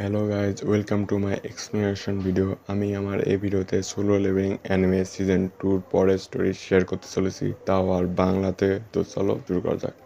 Hello guys, welcome to my explanation video. আমি আমার এই ভিডিওতে সোলো লেভেলিং অ্যানিমে সিজন 2 পরের স্টোরি শেয়ার করতে চলেছি, তাও আর বাংলাতে। তো চলো শুরু করা যাক।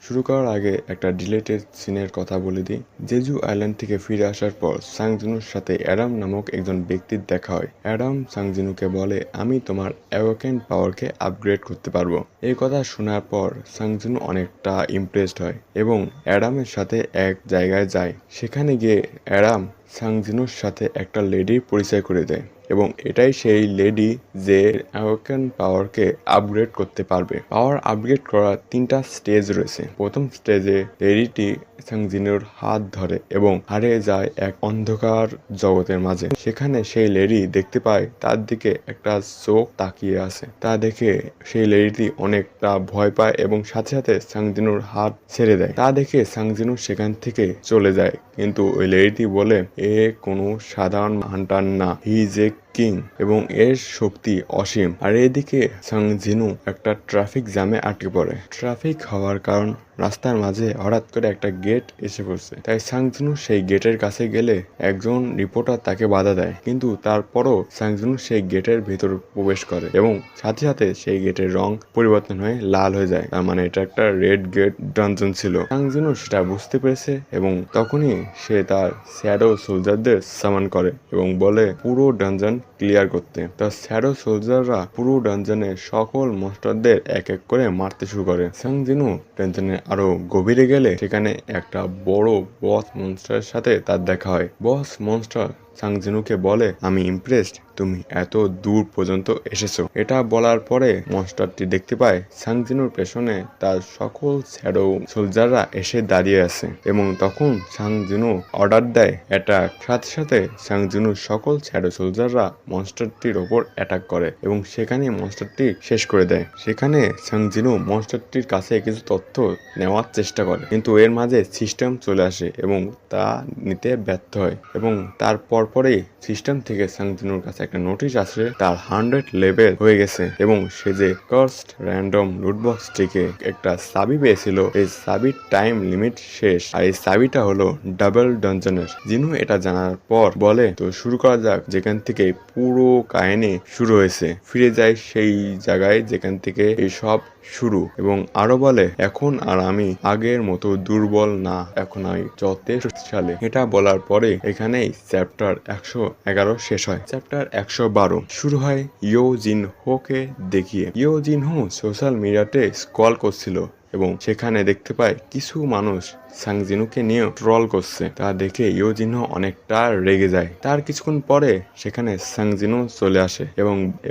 শুরু করার আগে একটা ডিলেটেড সিনের কথা বলে দিই। জেজু আইল্যান্ড থেকে ফিরে আসার পর সাংজিনুর সাথে অ্যাডাম নামক একজন ব্যক্তির দেখা হয়। অ্যাডাম সাংজিনুকে বলে, আমি তোমার অ্যাওয়াকেন পাওয়ারকে আপগ্রেড করতে পারবো। এই কথা শোনার পর সাংজিনু অনেকটা ইমপ্রেসড হয় এবং অ্যাডামের সাথে এক জায়গায় যায়। সেখানে গিয়ে অ্যাডাম সাংজিনুর সাথে একটা লেডির পরিচয় করে দেয় এবং এটাই সেই লেডি যে অ্যাওয়াকেন পাওয়ারকে আপগ্রেড করতে পারবে। পাওয়ার আপগ্রেড করার 3টা স্টেজ রয়েছে। প্রথম স্টেজে লেডিটি সাংজিনুর হাত ধরে এবং হারিয়ে যায় এক অন্ধকার জগতের মাঝে। সেখানে সেই লেডি দেখতে পায় তার দিকে একটা চোখ তাকিয়ে আছে। তা দেখে সেই লেডিটি অনেকটা ভয় পায় এবং সাথে সাথে সাংজিনুর হাত ছেড়ে দেয়। তা দেখে সাংজিনু সেখান থেকে চলে যায়, কিন্তু ওই লেডিটি বলে, এ কোনো সাধারণ হান্টার না, হি ইজ এ কিং এবং এর শক্তি অসীম। আর এদিকে সাংজিনু একটা ট্রাফিক জ্যামে আটকে পড়ে। ট্রাফিক হওয়ার কারণ রাস্তার মাঝে হঠাৎ করে একটা গেট এসে পড়ছে। তাই সাংজিনু সেই গেটের কাছে গেলে একজন রিপোর্টার তাকে বাধা দেয়, কিন্তু তারপরও সাংজিনু সেই গেটের ভেতর প্রবেশ করে এবং সাথে সাথে সেই গেটের রং পরিবর্তন হয়ে লাল হয়ে যায়। তার মানে এটা একটা রেড গেট ডানজন ছিল। সাংজিনু সেটা বুঝতে পেরেছে এবং তখনই সে তার শ্যাডো সোলজারদের সামান করে এবং বলে পুরো ডানজন ক্লিয়ার করতে। তার শ্যাডো সোলজাররা পুরো ডানজনের সকল মনস্টারদের এক এক করে মারতে শুরু করে। সাংজিনু ডানজনের আরো গভীরে গেলে সেখানে একটা বড় বস মনস্টারের সাথে তার দেখা হয়। বস মনস্টার সাংজিনুকে বলে, আমি ইমপ্রেসড, তুমি এত দূর পর্যন্ত এসেছো। এটা বলার পরে মনস্টারটি দেখতে পায় সাংজিনুর পেছনে তার সকল শ্যাডো সোলজাররা এসে দাঁড়িয়ে আছে এবং তখন সাংজিনু অর্ডার দেয় অ্যাটাক। সাথে সাথে সাংজিনুর সকল শ্যাডো সোলজাররা মনস্টারটির ওপর অ্যাটাক করে এবং সেখানে মনস্টারটি শেষ করে দেয়। সেখানে সাংজিনু মনস্টারটির কাছে কিছু তথ্য নেওয়ার চেষ্টা করে, কিন্তু এর মাঝে সিস্টেম চলে আসে এবং তা নিতে ব্যর্থ হয় এবং তারপর পরেই সিস্টেম থেকে সাংজিনুর কাছে একটা নোটিশ আসে তার 100 লেভেল হয়ে গেছে এবং সে যে কার্সড র্যান্ডম লুটবক্স থেকে একটা চাবি পেয়েছিল, এই চাবির টাইম লিমিট শেষ আর এই চাবিটা হলো ডাবল ডানজনের। জিনু এটা জানার পর বলে, তো শুরু করা যাক যেখান থেকে পুরো কাহিনী শুরু হয়েছে। ফিরে যায় সেই জায়গায় যেখান থেকে এই সব শুরু এবং আরো বলে, এখন আর আমি আগের মতো দুর্বল না, এখন আমি যথেষ্ট শক্তিশালী। এটা বলার পরে এখানেই চ্যাপ্টার 111 শেষ হয়। চ্যাপ্টার 112 শুরু হয় ইয়ো জিন হোকে দেখিয়ে। ইয়ো জিন হো সোশ্যাল মিডিয়াতে স্ক্রল করছিল এবং সেখানে দেখতে পায় কিছু মানুষ সাংজিনুকে নিয়ে ট্রল করছে। তা দেখে ইয়ো জিনহো অনেকটা রেগে যায়। তার কিছুক্ষণ পরে সেখানে সাংজিনু চলে আসে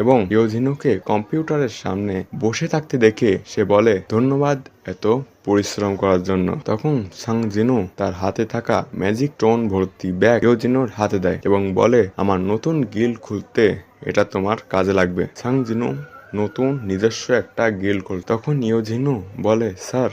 এবং ইয়ো জিনহোকে কম্পিউটারের সামনে বসে থাকতে দেখে সে বলে, ধন্যবাদ এত পরিশ্রম করার জন্য। তখন সাংজিনু তার হাতে থাকা ম্যাজিক টোন ভর্তি ব্যাগ ইয়ো জিনহোর হাতে দেয় এবং বলে, আমার নতুন গিল্ড খুলতে এটা তোমার কাজে লাগবে। সাংজিনু নতুন নিজস্ব একটা গিল্ড খোল। তখন ইয়ো জিনহো বলে, স্যার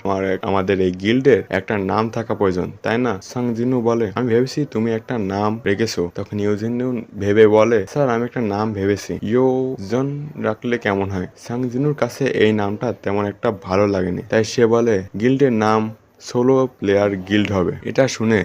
আমাদের এই গিল্ডের একটা নাম থাকা প্রয়োজন, তাই না? সাংজিনু বলে, আমি ভেবেছি তুমি একটা নাম রেখেছো। তখন ইয়ো জিনহো ভেবে বলে, স্যার আমি একটা নাম ভেবেছি, ইয়োজন রাখলে কেমন হয়? সাংজিনুর কাছে এই নামটা তেমন একটা ভালো লাগেনি, তাই সে বলে গিল্ডের নাম সোলো প্লেয়ার গিল্ড হবে।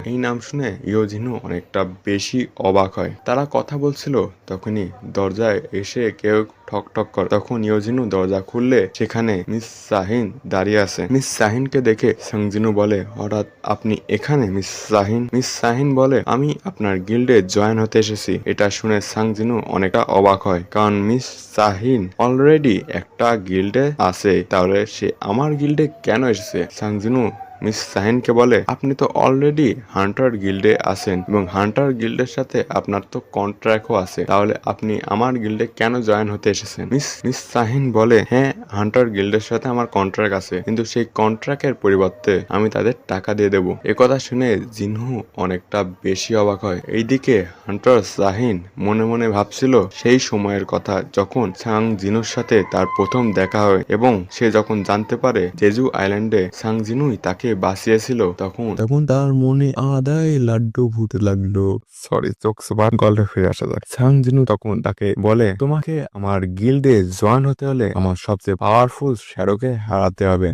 এই নাম শুনে ইয়ো জিনহো অনেকটা বেশি অবাক হয়। তারা কথা বলছিল, তখনই দরজায় এসে কেউ ঠক ঠক করে। তখন ইয়ো জিনহো দরজা খুললে সেখানে মিস শাহিন দাঁড়িয়ে আছে। মিস শাহিনকে দেখে সাংজিনু বলে, হঠাৎ আপনি এখানে মিস শাহিন? মিস শাহিন বলে, আমি আপনার গিল্ডে জয়েন হতে এসেছি। এটা শুনে সাংজিনু অনেকটা অবাক হয়, কারণ মিস শাহিন অলরেডি একটা গিল্ডে আছে, তাহলে সে আমার গিল্ডে কেন এসেছে? সাংজিনু মিস শাহিনকে বলে, আপনি তো অলরেডি হান্টার গিল্ডে আছেন এবং হান্টার গিল্ডের সাথে আপনার তো কন্ট্রাক্টও আছে, তাহলে আপনি আমার গিল্ডে কেন জয়েন হতে এসেছেন? মিস শাহিন বলে, হ্যাঁ হান্টার গিল্ডের সাথে আমার কন্ট্রাক্ট আছে, কিন্তু সেই কন্ট্রাক্টের পরিবর্তে আমি তাদের টাকা দিয়ে দেবো। একথা শুনে জিনহো অনেকটা বেশি অবাক হয়। এইদিকে হান্টার শাহিন মনে মনে ভাবছিল সেই সময়ের কথা যখন সাংজিনুর সাথে তার প্রথম দেখা হয় এবং সে যখন জানতে পারে জেজু আইল্যান্ডে সাংজিনুই তাকে সাংজিনুকে বাঁচিয়েছিল তখন তখন তার মনে আদায় লাড্ডু ফুটে লাগলো। সরি, চোখ সুপার গল্পে ফিরে আসা যাক। সাংজিনু তখন তাকে বলে, তোমাকে আমার গিল্ডে জয়েন হতে হলে আমার সবচেয়ে পাওয়ারফুল শ্যাডোকে হারাতে হবে।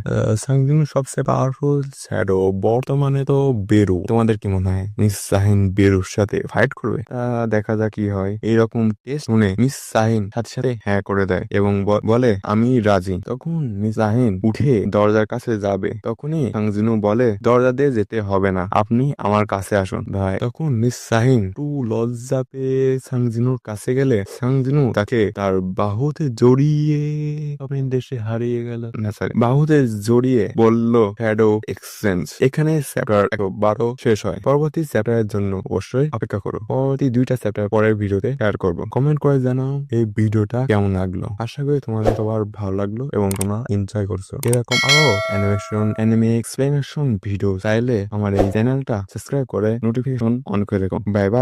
সাংজিনু সবচেয়ে পাওয়ারফুল শ্যাডো বর্তমানে তো বেরু। তোমাদের কি মনে হয় মিস শাহিন বেরুর সাথে ফাইট করবে? দেখা যাক কি হয়। এইরকম টেস্ট শুনে মিস শাহিন সাথে সাথে হ্যাঁ করে দেয় এবং বলে আমি রাজি। তখন মিস শাহিন উঠে দরজার কাছে যাবে, তখনই সাংজিনু বলে দরজা দিয়ে যেতে হবে না, আপনি আমার কাছে আসুন ভাই। তখন মিস শাহিন একটু লজ্জা পেয়ে সাংজিনুর কাছে গেলে সাংজিনু তাকে তার বাহুতে জড়িয়ে স্বপ্নের দেশে হারিয়ে গেল। না সরি, বাহুতে জড়িয়ে বলল শ্যাডো এক্সচেঞ্জ। এখানে চ্যাপ্টার 112 শেষ হয়। পরবর্তী চ্যাপ্টারের জন্য অবশ্যই অপেক্ষা করো। পরবর্তী 2টা চ্যাপ্টার পরের ভিডিওতে শেয়ার করবো। কমেন্ট করে জানাও এই ভিডিওটা কেমন লাগলো। আশা করি তোমাদের সবার ভালো লাগলো এবং তোমরা এনজয় করছো। এরকম আরো অ্যানিমেশন, অ্যানিমে এক্সপ্লেনেশন ভিডিও চাইলে আমার এই চ্যানেলটা সাবস্ক্রাইব করে নোটিফিকেশন অন করে রেখো। Bye bye.